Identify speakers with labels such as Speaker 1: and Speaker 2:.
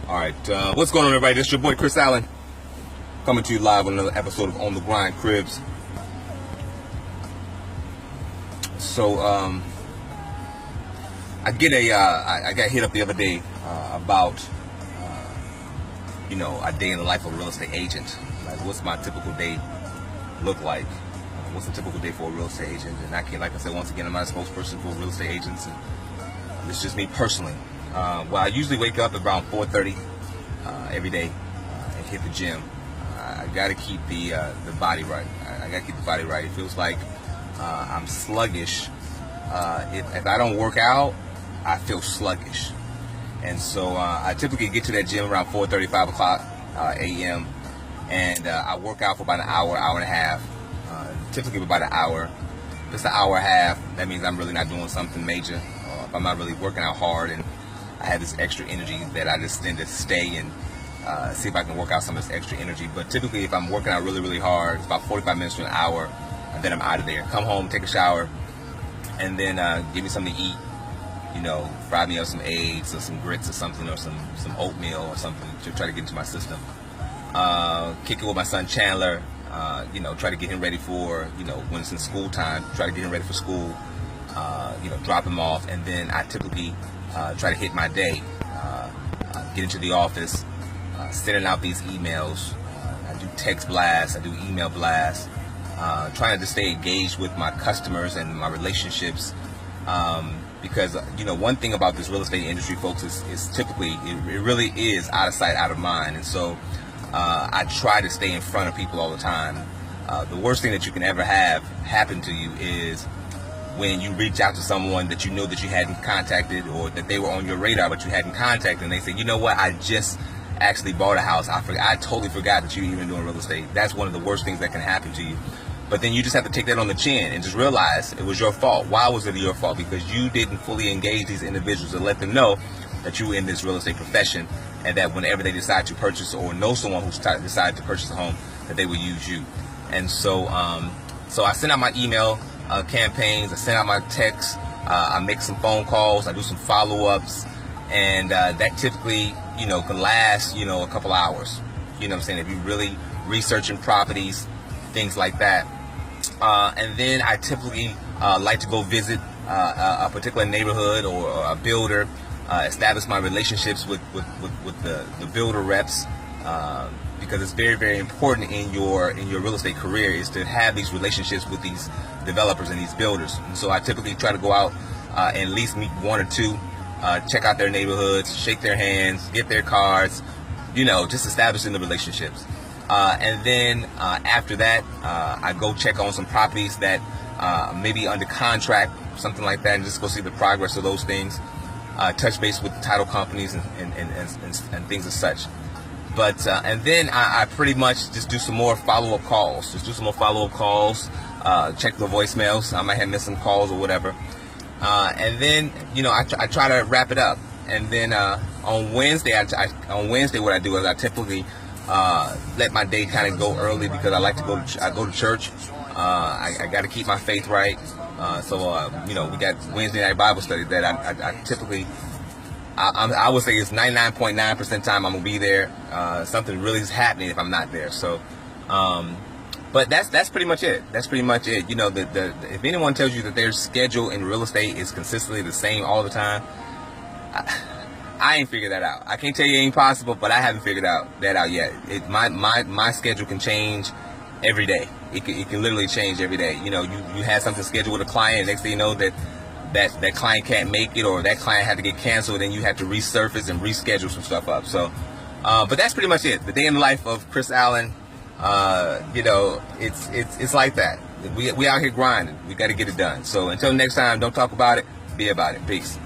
Speaker 1: All right, what's going on, everybody? This is your boy Chris Allen, coming to you live on another episode of On the Grind Cribs. So, I got hit up the other day about, a day in the life of a real estate agent. Like, what's my typical day look like? What's a typical day for a real estate agent? And like I said, once again, I'm not a spokesperson for real estate agents, and it's just me personally. Well, I usually wake up around 4:30 every day and hit the gym. I got to keep the body right. I got to keep the body right. It feels like I'm sluggish. If I don't work out, I feel sluggish. And so I typically get to that gym around 4:30, 5 o'clock a.m. And I work out for about an hour, hour and a half. Typically about an hour. If it's an hour and a half, that means I'm really not doing something major. If I'm not really working out hard and I have this extra energy that I just tend to stay and see if I can work out some of this extra energy. But typically, if I'm working out really, really hard, it's about 45 minutes to an hour, and then I'm out of there. Come home, take a shower, and then give me something to eat. Fry me up some eggs or some grits or something, or some oatmeal or something to try to get into my system. Kick it with my son Chandler. Try to get him ready for, when it's in school time, try to get him ready for school. Drop him off, and then I typically try to hit my day, get into the office, sending out these emails. I do text blasts, I do email blasts, trying to stay engaged with my customers and my relationships. Because, one thing about this real estate industry, folks, is typically, it really is out of sight, out of mind. And so I try to stay in front of people all the time. The worst thing that you can ever have happen to you is when you reach out to someone that you know that you hadn't contacted, or that they were on your radar but you hadn't contacted, and they say, you know what, I just actually bought a house. I totally forgot that you were even doing real estate. That's one of the worst things that can happen to you. But then you just have to take that on the chin and just realize it was your fault. Why was it your fault? Because you didn't fully engage these individuals and let them know that you were in this real estate profession, and that whenever they decide to purchase, or know someone who's decided to purchase a home, that they will use you. And so so I send out my email campaigns, I send out my texts, I make some phone calls, I do some follow-ups, and that typically, can last, a couple hours. You know what I'm saying? If you're really researching properties, things like that. And then I typically like to go visit a particular neighborhood or a builder, establish my relationships with the builder reps, because it's very, very important in your real estate career is to have these relationships with these developers and these builders. And so I typically try to go out and at least meet one or two, check out their neighborhoods, shake their hands, get their cards, just establishing the relationships. And then after that, I go check on some properties that maybe under contract, something like that, and just go see the progress of those things. Touch base with the title companies and things as such. But and then I pretty much just do some more follow-up calls. Check the voicemails. I might have missed some calls or whatever. And then I try to wrap it up. And then on Wednesday, what I do is I typically let my day kind of go early, because I like to go to church. I got to keep my faith right. So we got Wednesday night Bible study that I typically, I would say it's 99.9% time I'm gonna be there. Something really is happening if I'm not there. So, but that's pretty much it. That's pretty much it. If anyone tells you that their schedule in real estate is consistently the same all the time, I ain't figured that out. I can't tell you it ain't possible, but I haven't figured that out yet. My schedule can change every day. It can literally change every day. You had something scheduled with a client, and next thing you know that client can't make it, or that client had to get canceled, and you have to resurface and reschedule some stuff up. So, but that's pretty much it. The day in the life of Chris Allen. It's like that. We out here grinding. We got to get it done. So until next time, don't talk about it. Be about it. Peace.